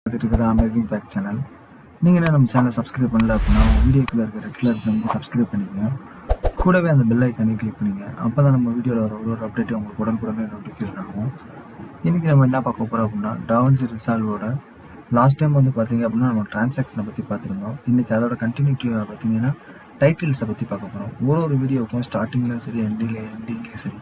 பார்த்துட்டு இருக்கிற amazing fact channel. நீங்கள் என்ன நம்ம சேனலை சப்ஸ்கிரைப் பண்ணல அப்படின்னா வீடியோக்குள்ளே இருக்க ரெட் கலர் வந்து சப்ஸ்கிரைப் பண்ணிக்கோங்க. கூடவே அந்த பெல் ஐக்கானே கிளிக் பண்ணிங்க. அப்போ தான் நம்ம வீடியோவில் வர ஒரு அப்டேட் உங்களுக்கு உடனுக்குடனே நோட்டிஃபிகேஷன் ஆகும். இன்றைக்கி நம்ம என்ன பார்க்க போகிறோம் அப்படின்னா டாவின்சி ரிசால்வோட லாஸ்ட் டைம் வந்து பார்த்தீங்க அப்படின்னா நம்ம டிரான்சாக்ஷனை பற்றி பார்த்துருந்தோம். இன்றைக்கி அதோட கண்டினியூட்டிவாக பார்த்தீங்கன்னா டைட்டில்ஸை பற்றி பார்க்க போகிறோம். ஒரு வீடியோவுக்கும் ஸ்டார்டிங்லேயும் சரி எண்டிங்லேயும் சரி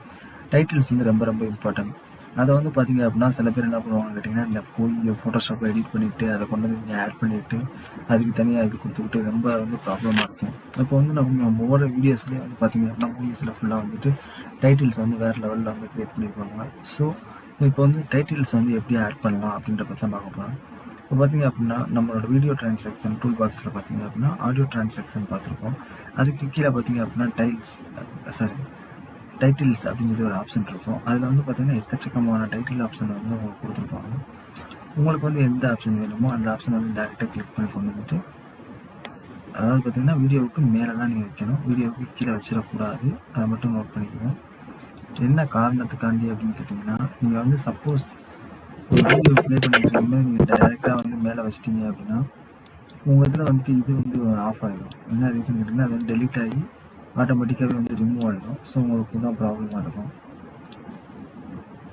டைட்டில்ஸ் வந்து ரொம்ப ரொம்ப இம்பார்ட்டன்ட். அதை வந்து பார்த்தீங்க அப்படின்னா சில பேர் என்ன பண்ணுவாங்க கேட்டிங்கன்னா இந்த போய் ஃபோட்டோஷாப்பில் எடிட் பண்ணிவிட்டு அதை கொண்டு வந்து நீங்கள் ஆட் பண்ணிவிட்டு அதுக்கு தனியாக இது கொடுத்துக்கிட்டு ரொம்ப வந்து ப்ராப்ளமாக இருக்கும். இப்போ வந்து நம்ம ஒவ்வொரு வீடியோஸ்லேயே வந்து பார்த்தீங்க அப்படின்னா மூவிஸில் ஃபுல்லாக வந்துட்டு டைட்டில்ஸ் வந்து வேறு லெவலில் வந்து க்ரியேட் பண்ணியிருப்பாங்க. ஸோ இப்போ வந்து டைட்டில்ஸ் வந்து எப்படி ஆட் பண்ணலாம் அப்படின்ற பற்றி தான் பார்க்க போகிறோம். இப்போ பார்த்தீங்க அப்படின்னா நம்மளோட வீடியோ டிரான்சாக்ஷன் டூல் பாக்ஸில் பார்த்தீங்க அப்படின்னா ஆடியோ டிரான்சாக்ஷன் பார்த்துருக்கோம். அதுக்கு கீழே பார்த்தீங்க அப்படின்னா டைட்டில்ஸ் அப்படின்னு சொல்லி ஒரு ஆப்ஷன் இருக்கும். அதில் வந்து பார்த்தீங்கன்னா எக்கச்சக்கமான டைட்டில் ஆப்ஷன் வந்து உங்களுக்கு கொடுத்துருப்பாங்க. உங்களுக்கு வந்து எந்த ஆப்ஷன் வேணுமோ அந்த ஆப்ஷன் வந்து டேரெக்டாக கிளிக் பண்ணி கொண்டு வந்துட்டு, அதாவது பார்த்தீங்கன்னா வீடியோவுக்கு மேலே தான் நீங்கள் வைக்கணும், வீடியோவுக்கு கீழே வச்சிடக்கூடாது. அதை மட்டும் நோட் பண்ணிக்கணும். என்ன காரணத்துக்காண்டி அப்படின்னு கேட்டிங்கன்னா, நீங்கள் வந்து சப்போஸ் ஒரு வீடியோ ப்ளே பண்ணிட்டு இருக்கும்போது நீங்கள் டேரெக்டாக வந்து மேலே வச்சிட்டிங்க அப்படின்னா உங்கள் இதில் வந்துட்டு இது வந்து ஆஃப் ஆகிடும். என்ன ரீசன் கேட்டிங்கன்னா அது வந்து டெலீட் ஆகி ஆட்டோமேட்டிக்காகவே வந்து ரிமூவ் ஆகிடும். ஸோ உங்களுக்கு தான் ப்ராப்ளமாக இருக்கும்.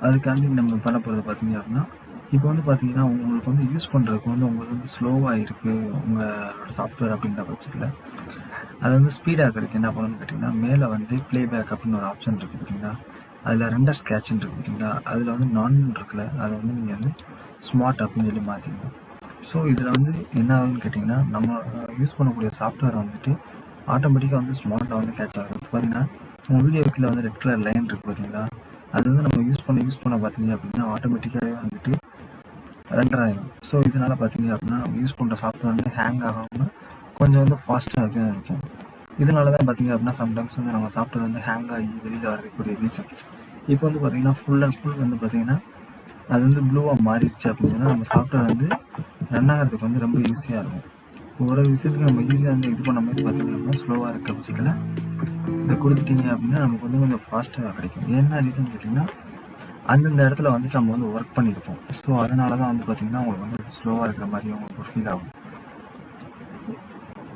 அதுக்காண்டி நம்ம பண்ண போகிறது பார்த்தீங்க அப்படின்னா இப்போ வந்து பார்த்தீங்கன்னா உங்களுக்கு வந்து யூஸ் பண்ணுறதுக்கு வந்து உங்களுக்கு வந்து ஸ்லோவாக இருக்குது உங்களோட சாஃப்ட்வேர் அப்படின்ற பட்சத்தில் அது வந்து ஸ்பீடாக கிடைக்கும். என்ன பண்ணணும்னு கேட்டிங்கன்னா மேலே வந்து ப்ளேபேக் அப்படின்னு ஒரு ஆப்ஷன் இருக்குது பார்த்தீங்கன்னா, அதில் ரெண்டர் ஸ்கேட்ச்ன்னு இருக்குது பார்த்தீங்கன்னா, அதில் வந்து நான் இருக்குல்ல அதை வந்து நீங்கள் வந்து ஸ்மார்ட் அப்படின்னு சொல்லி மாற்றிக்கணும். ஸோ இதில் வந்து என்ன ஆகுதுன்னு கேட்டிங்கன்னா நம்ம யூஸ் பண்ணக்கூடிய சாஃப்ட்வேர் வந்துட்டு ஆட்டோமேட்டிக்காக வந்து ஸ்மார்ட்டாக வந்து கேட்ச் ஆகும். பார்த்தீங்கன்னா உங்கள் வீடியோக்கில் வந்து ரெட் கலர் லைன் இருக்குது பார்த்தீங்களா, அது வந்து நம்ம யூஸ் பண்ண பார்த்தீங்க அப்படின்னா ஆட்டோமேட்டிக்காகவே வந்துட்டு ரெண்டர் ஆகிடும். ஸோ இதனால் பார்த்தீங்க அப்படின்னா நம்ம யூஸ் பண்ணுற சாஃப்ட்வேர் வந்து ஹேங் ஆகாமல் கொஞ்சம் வந்து ஃபாஸ்ட்டாக தான் இருக்கும். இதனால தான் பார்த்தீங்க அப்படின்னா சம்டைம்ஸ் வந்து நம்ம சாஃப்ட்வேர் வந்து ஹேங் ஆகி வெளியில் வரக்கூடிய ரீசன்ஸ். இப்போ வந்து பார்த்தீங்கன்னா ஃபுல் அண்ட் ஃபுல் வந்து பார்த்தீங்கன்னா அது வந்து ப்ளூவாக மாறிடுச்சு அப்படின்னா நம்ம சாஃப்ட்வேர் வந்து ரன் ஆகிறதுக்கு வந்து ரொம்ப ஈஸியாக இருக்கும். ஒரு விஷயத்துக்கு நம்ம ஈஸியாக வந்து இது பண்ண மாதிரி பார்த்தீங்க அப்படின்னா ஸ்லோவாக இருக்க பட்சத்தில் இதை கொடுத்துட்டீங்க அப்படின்னா நமக்கு வந்து கொஞ்சம் ஃபாஸ்ட்டாக கிடைக்கும். என்ன ரீசன் கேட்டிங்கன்னா அந்தந்த இடத்துல வந்துட்டு நம்ம வந்து ஒர்க் பண்ணியிருப்போம். ஸோ அதனால தான் வந்து பார்த்திங்கன்னா உங்களுக்கு வந்து ஸ்லோவாக இருக்கிற மாதிரி உங்களுக்கு ஒரு ஃபீல் ஆகும்.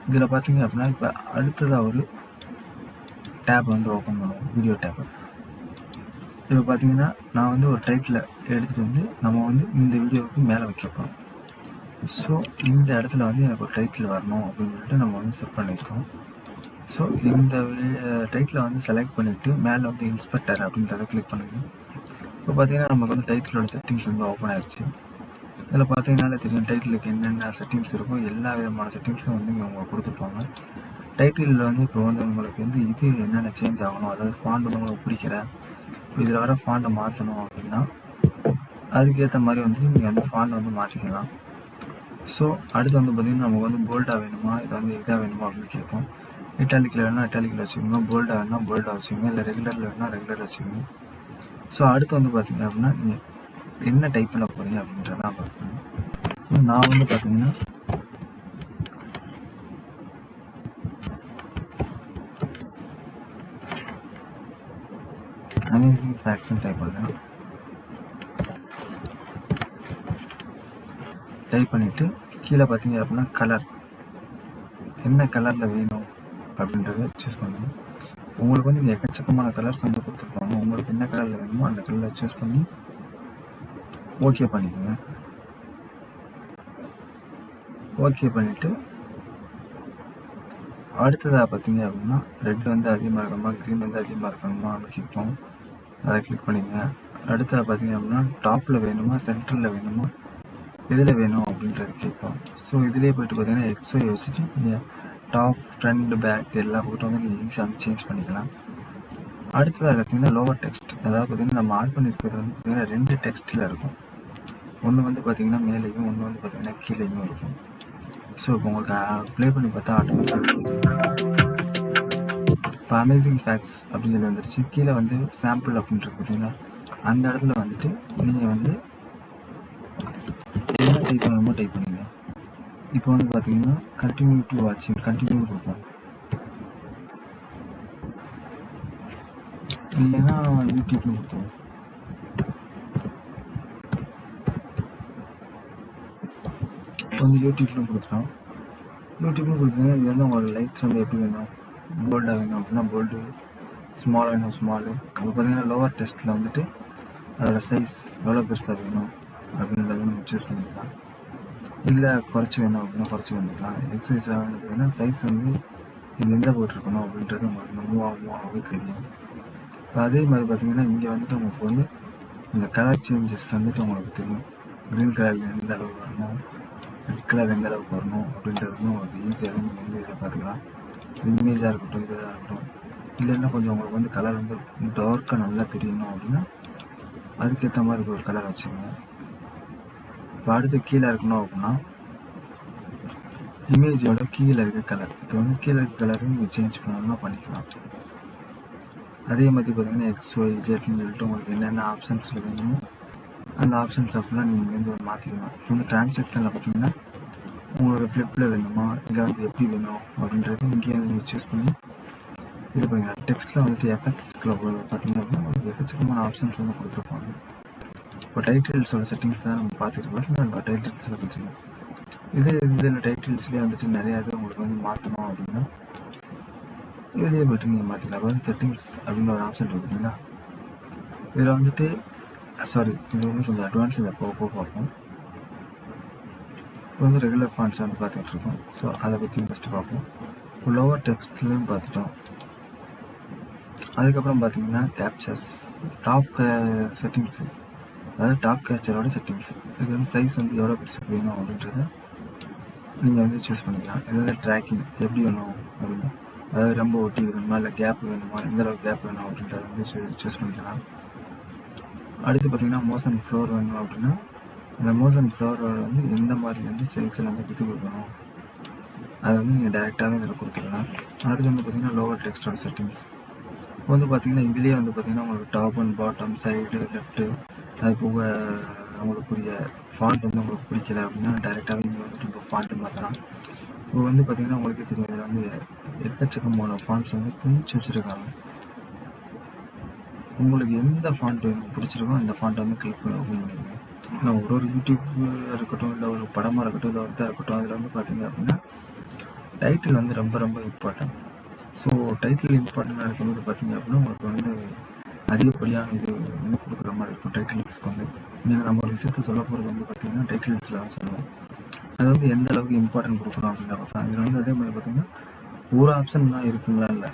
இதில் பார்த்தீங்க அப்படின்னா இப்போ அடுத்ததாக ஒரு டேப் வந்து ஓப்பன் பண்ணுவோம், வீடியோ டேப். இப்போ பார்த்தீங்கன்னா நான் வந்து ஒரு டைட்டில் எடுத்துகிட்டு வந்து நம்ம வந்து இந்த வீடியோவுக்கு மேலே வைக்க போகிறோம். ஸோ இந்த இடத்துல வந்து எனக்கு ஒரு டைட்டில் வரணும் அப்படின்னு சொல்லிட்டு நம்ம வந்து செட் பண்ணியிருக்கோம். ஸோ இந்த டைட்டிலை வந்து செலக்ட் பண்ணிவிட்டு மேலே வந்து இன்ஸ்பெக்டர் அப்படின்றத கிளிக் பண்ணுங்கள். இப்போ பார்த்தீங்கன்னா நமக்கு வந்து டைட்டிலோட செட்டிங்ஸ் வந்து ஓப்பன் ஆயிடுச்சு. இதில் பார்த்தீங்கன்னா தெரியும் டைட்டிலுக்கு என்னென்ன செட்டிங்ஸ் இருக்கோ எல்லா விதமான செட்டிங்ஸும் வந்து இங்கே உங்களுக்கு கொடுத்துருப்பாங்க. டைட்டிலில் வந்து இப்போ வந்து உங்களுக்கு வந்து இது என்னென்ன சேஞ்ச் ஆகணும், அதாவது ஃபாண்ட் வந்து உங்களுக்கு பிடிக்கிற இப்போ இதில் வர ஃபாண்டை மாற்றணும் அப்படின்னா அதுக்கேற்ற மாதிரி வந்து நீங்கள் வந்து ஃபாண்டை வந்து மாற்றிக்கலாம். ஸோ அடுத்து வந்து பார்த்திங்கன்னா நமக்கு வந்து போல்டாக வேணுமா இதை வந்து இதாக வேணுமா அப்படின்னு கேட்போம். இட்டாலிக்கில் வேணும்னா இட்டாலிக்கில் வச்சுக்கோங்க, போல்டாக வேணும்னா போல்டாக வச்சுக்கோங்க, இல்லை ரெகுலரில் வேணும்னா ரெகுலர் வச்சுக்கோங்க. ஸோ அடுத்து வந்து பார்த்திங்க அப்படின்னா நீங்கள் என்ன டைப் பண்ண போகிறீங்க அப்படின்றதான் பார்க்கணும். நான் வந்து பார்த்தீங்கன்னா அமேசிங் ஃபேக்ட்ஸ்ன்னு டைப் பண்ணுறேன். டைப் பண்ணிவிட்டு கீழே பார்த்தீங்க அப்படின்னா கலர் என்ன கலரில் வேணும் அப்படின்றத சூஸ் பண்ணணும். உங்களுக்கு வந்து இங்கே எக்கச்சக்கமான கலர்ஸ் வந்து கொடுத்துருப்பாங்க. உங்களுக்கு என்ன கலரில் வேணுமோ அந்த கலரில் சூஸ் பண்ணி ஓகே பண்ணிக்கோங்க. ஓகே பண்ணிவிட்டு அடுத்ததாக பார்த்தீங்க அப்படின்னா ரெட் வந்து அதிகமாக இருக்கணுமா க்ரீன் வந்து அதிகமாக இருக்கணுமா அப்படின்னு கேட்போம். அதை கிளிக் பண்ணிங்க. அடுத்ததாக பார்த்தீங்க அப்படின்னா டாப்பில் வேணுமா சென்டரில் வேணுமா எதில் வேணும் அப்படின்றது கேட்போம். ஸோ இதிலே போய்ட்டு பார்த்தீங்கன்னா XY வச்சுட்டு நீங்கள் டாப் ஃப்ரண்ட் பேக் எல்லா போய்ட்டு வந்து நீங்கள் ஈஸியாக வந்து சேஞ்ச் பண்ணிக்கலாம். அடுத்ததாக பார்த்தீங்கன்னா லோவர் டெக்ஸ்ட், அதாவது பார்த்தீங்கன்னா நம்ம ஆட் பண்ணியிருக்கிறது வந்து பார்த்தீங்கன்னா 2 டெக்ஸ்ட்டில் இருக்கும். ஒன்று வந்து பார்த்தீங்கன்னா மேலேயும் ஒன்று வந்து பார்த்தீங்கன்னா கீழேயும் இருக்கும். ஸோ இப்போ உங்களுக்கு ப்ளே பண்ணி பார்த்தா ஆட்டோமேட்டிக்காக இப்போ அமேசிங் ஃபேக்ட்ஸ் அப்படின்னு சொல்லி வந்துருச்சு. கீழே வந்து சாம்பிள் அப்படின்றது பார்த்தீங்கன்னா அந்த இடத்துல வந்துட்டு நீங்கள் வந்து என்ன டைப் பண்ணணுமோ டைப் பண்ணிங்க. இப்போ வந்து பார்த்தீங்கன்னா கண்டினியூ டு வாட்சிங் கண்டினியூ கொடுப்போம், இல்லைன்னா யூடியூப்னு கொடுத்தோம். வந்து யூடியூப்லும் கொடுத்துட்டோம். யூடியூப்லும் கொடுத்தீங்கன்னா இது வந்து உங்களுக்கு லைட்ஸ் வந்து எப்படி வேணும், போல்டாக வேணும் அப்படின்னா போல்டு, ஸ்மால் வேணும் ஸ்மாலு. அது பார்த்தீங்கன்னா லோவர் டெஸ்ட்டில் வந்துட்டு அதோட சைஸ் எவ்வளோ பெருசாக வேணும் அப்படின்றத நம்ம சூஸ் பண்ணிக்கலாம். இல்லை குறைச்சி வேணும் அப்படின்னா குறைச்சி வந்துக்கலாம். எக்ஸசைஸாக வந்து பார்த்தீங்கன்னா சைஸ் வந்து இது எந்த போட்டிருக்கணும் அப்படின்றது உங்களுக்கு மூவாகவே தெரியும். இப்போ அதே மாதிரி பார்த்தீங்கன்னா இங்கே வந்துட்டு உங்களுக்கு வந்து இந்த கலர் சேஞ்சஸ் வந்துட்டு உங்களுக்கு தெரியும். க்ரீன் கலரில் எந்த அளவுக்கு வரணும், ரெட் கலர் எந்த அளவுக்கு வரணும் அப்படின்றது வந்து உங்களுக்கு ஈஸியாக நீங்கள் வந்து இதில் பார்த்துக்கலாம். இமேஜாக இருக்கட்டும், இதாக இருக்கட்டும். இல்லைன்னா கொஞ்சம் உங்களுக்கு வந்து கலர் வந்து டார்க்காக நல்லா தெரியணும் அப்படின்னா அதுக்கேற்ற மாதிரி ஒரு கலர் வச்சுக்கோங்க. இப்போ அடுத்து கீழே இருக்கணும் அப்படின்னா இமேஜோட கீழே இருக்க கலர், இப்போ வந்து கீழே இருக்க கலரை நீங்கள் சேஞ்ச் பண்ணணும்னா பண்ணிக்கலாம். அதே மாதிரி பார்த்தீங்கன்னா XYZன்னு சொல்லிட்டு உங்களுக்கு என்னென்ன ஆப்ஷன்ஸ் வேணுமோ அந்த ஆப்ஷன்ஸ் அப்படிலாம் நீங்கள் வந்து மாற்றிக்கலாம். இப்போ வந்து டிரான்சாக்ஷனில் பார்த்தீங்கன்னா உங்களோட ஃப்ளிப்பில் வேணுமா இல்லை வந்து எப்படி வேணும் அப்படின்றது இங்கேயே நீங்கள் சூஸ் பண்ணி இது பண்ணிக்கலாம். டெக்ஸ்ட்டில் வந்துட்டு எஃபெக்ட்ஸ்கில் பார்த்தீங்க அப்படின்னா உங்களுக்கு எக்கச்சக்கமான ஆப்ஷன்ஸ் வந்து கொடுத்துருப்பாங்க. இப்போ டைட்டில்ஸோட செட்டிங்ஸ் தான் நம்ம பார்த்துருக்கோம். நம்ம டைட்டில்ஸில் வச்சுருக்கோம். இதில் டைட்டில்ஸ்லேயே வந்துட்டு நிறையா இது உங்களுக்கு வந்து மாற்றணும் அப்படின்னா இதுலேயே போய்ட்டு நீங்கள் மாற்றிக்கலாம். அப்போ வந்து செட்டிங்ஸ் அப்படின்னு ஒரு ஆப்ஷன் இருக்குதுங்களா, இதில் வந்துட்டு இது வந்து கொஞ்சம் அட்வான்ஸ் இதை போக பார்ப்போம். இப்போ வந்து ரெகுலர் ஃபாண்ட்ஸ் வந்து பார்த்துட்டு இருக்கோம். ஸோ அதை பற்றி ஃபஸ்ட்டு பார்ப்போம். இப்போ லோவர் டெக்ஸ்ட்லேயும் பார்த்துட்டோம். அதுக்கப்புறம் பார்த்தீங்கன்னா கேப்சர்ஸ், டாப் செட்டிங்ஸு, அதாவது டாப் கேப்சரோட செட்டிங்ஸ். இது வந்து சைஸ் வந்து எவ்வளோ பெருசுக்கு வேணும் அப்படின்றத நீங்கள் வந்து சூஸ் பண்ணிக்கலாம். இது வந்து ட்ராக்கிங் எப்படி வேணும் அப்படின்னா, அதாவது ரொம்ப ஒட்டி வேணுமா இல்லை கேப் வேணுமா, எந்த அளவுக்கு கேப் வேணும் அப்படின்றத வந்து சூஸ் பண்ணிக்கலாம். அடுத்து பார்த்தீங்கன்னா மோஷன் ஃப்ளோர் வேணும் அப்படின்னா அந்த மோஷன் ஃப்ளோரோட வந்து எந்த மாதிரி வந்து சைஸில் வந்து கொடுத்து கொடுக்கணும் அதை வந்து நீங்கள் டேரெக்டாகவே இதில் கொடுத்துக்கலாம். அடுத்து வந்து பார்த்தீங்கன்னா லோவர் டெக்ஸ்டோட செட்டிங்ஸ். இப்போ வந்து பார்த்தீங்கன்னா இதுலேயே வந்து பார்த்தீங்கன்னா உங்களுக்கு top and bottom, side, left, அது போக உங்களுக்குரிய ஃபாண்ட் வந்து உங்களுக்கு பிடிக்கல அப்படின்னா டேரெக்டாகவே நீங்கள் வந்துட்டு இப்போ ஃபாண்ட்டு மாற்றலாம். இப்போ வந்து பார்த்தீங்கன்னா உங்களுக்கே தெரியும் இதில் வந்து எக்கச்சக்கமான ஃபாண்ட்ஸ் வந்து பிடிச்சி வச்சுருக்காங்க. உங்களுக்கு எந்த ஃபாண்ட் பிடிச்சிருக்கோ அந்த ஃபாண்ட்டை வந்து கிளிக் பண்ணி ஓப்பன் பண்ணிக்கோங்க. நான் ஒரு யூடியூப் இருக்கட்டும் இல்லை ஒரு படமாக இருக்கட்டும் இல்லை ஒருத்தர் இருக்கட்டும் அதில் வந்து பார்த்தீங்க அப்படின்னா டைட்டில் வந்து ரொம்ப ரொம்ப இம்பார்ட்டன்ட். ஸோ டைட்டில் இம்பார்ட்டண்ட்டாக இருக்கும்போது பார்த்தீங்க அப்படின்னா உங்களுக்கு வந்து அதிகப்படியான இது வந்து கொடுக்குற மாதிரி இருக்கும். டைட்டில்ஸ்க்கு வந்து நீங்கள் நம்ம ஒரு விஷயத்த சொல்ல போகிறது வந்து பார்த்தீங்கன்னா டைட்டில்ஸில் தான் சொல்லுவோம். அது வந்து எந்த அளவுக்கு இம்பார்ட்டன்ட் கொடுக்குறோம் அப்படின்னா பார்த்தா இதில் வந்து அதே மாதிரி பார்த்தீங்கன்னா ஒரு ஆப்ஷன் தான் இருக்குங்களா இல்லை,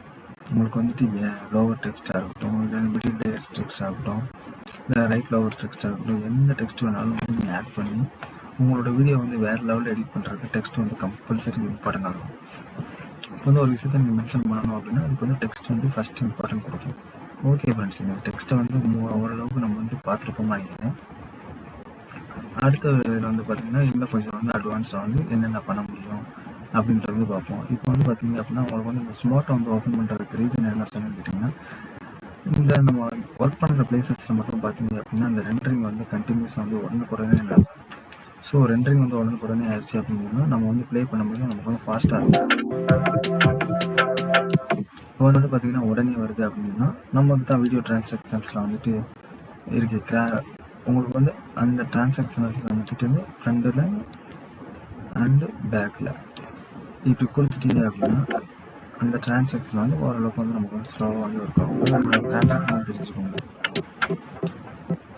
உங்களுக்கு வந்துட்டு லோவர் டெக்ஸ்ட்டாக இருக்கட்டும் இல்லை மிடில் லேயர்ஸ் டெக்ஸ்ட் ஆகட்டும் இல்லை ரைட் லோவர் டெக்ஸ்ட் ஆகட்டும், எந்த டெக்ஸ்ட் வேணாலும் வந்து நீங்கள் ஆட் பண்ணி உங்களோட வீடியோ வந்து வேறு லெவலில் எடிட் பண்ணுறதுக்கு டெக்ஸ்ட் வந்து கம்பல்சரி இம்பார்ட்டண்டாக இருக்கும். இப்போ வந்து ஒரு விஷயத்தை நீங்கள் மென்ஷன் பண்ணணும் அப்படின்னா அதுக்கு வந்து டெக்ஸ்ட் வந்து ஃபஸ்ட் இம்பார்ட்டன்ட் கொடுக்கும். ஓகே ஃப்ரெண்ட்ஸ், இந்த டெக்ஸ்ட்டை வந்து ஓரளவுக்கு நம்ம வந்து பார்த்துருப்போமா நினைக்கிறேன். அடுத்த இதில் வந்து பார்த்திங்கன்னா இன்னும் கொஞ்சம் வந்து அட்வான்ஸாக வந்து என்னென்ன பண்ண முடியும் அப்படின்றது பார்ப்போம். இப்போ வந்து பார்த்தீங்க அப்படின்னா உங்களுக்கு வந்து இந்த ஸ்மார்ட்டை வந்து ஓப்பன் பண்ணுறதுக்கு ரீசன் என்ன சொன்னு கேட்டிங்கன்னா, இந்த நம்ம ஒர்க் பண்ணுற பிளேசஸில் மட்டும் பார்த்தீங்க அப்படின்னா அந்த ரெண்டரிங் வந்து கண்டினியூஸாக வந்து உடனுக்குடனே நடக்கும். ஸோ ரெண்டரிங் வந்து உடனுக்குடனே ஆயிடுச்சு அப்படின்னா நம்ம வந்து ப்ளே பண்ணும்போது நமக்கு வந்து ஃபாஸ்ட்டாக இருக்கும். இப்போ வந்து பார்த்தீங்கன்னா உடனே வருது அப்படின்னா நம்ம வந்து தான் வீடியோ டிரான்சாக்ஷன்ஸில் வந்துட்டு இருக்கு. உங்களுக்கு வந்து அந்த டிரான்சாக்ஷன் வந்துட்டு வந்து ஃப்ரண்டில் அண்டு பேக்கில் இப்படி கொடுத்துட்டீங்க அப்படின்னா அந்த டிரான்சாக்ஷன் வந்து ஓரளவுக்கு வந்து நமக்கு வந்து ஸ்லோவாக வந்து இருக்கும். நம்மளோட டிரான்சாக்ஷன் தெரிஞ்சுக்கோங்க.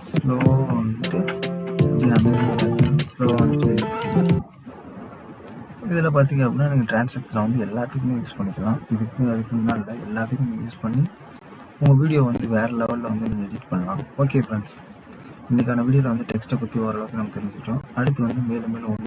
ஸ்லோவாக வந்துட்டு ஸ்லோவாக வந்துட்டு இதில் பார்த்தீங்க அப்படின்னா நீங்கள் டிரான்சாக்ஷனை வந்து எல்லாத்துக்குமே யூஸ் பண்ணிக்கலாம். அதுக்கு முன்னாடி இல்லை, எல்லாத்துக்கும் நீங்கள் யூஸ் பண்ணி உங்கள் வீடியோ வந்து வேறு லெவலில் வந்து நீங்கள் எடிட் பண்ணலாம். ஓகே ஃப்ரெண்ட்ஸ், இன்றைக்கான வீடியோவில் வந்து டெக்ஸ்ட்டை பற்றி ஓரளவுக்கு நம்ம தெரிஞ்சுக்கிட்டோம். அடுத்து வந்து மேலும்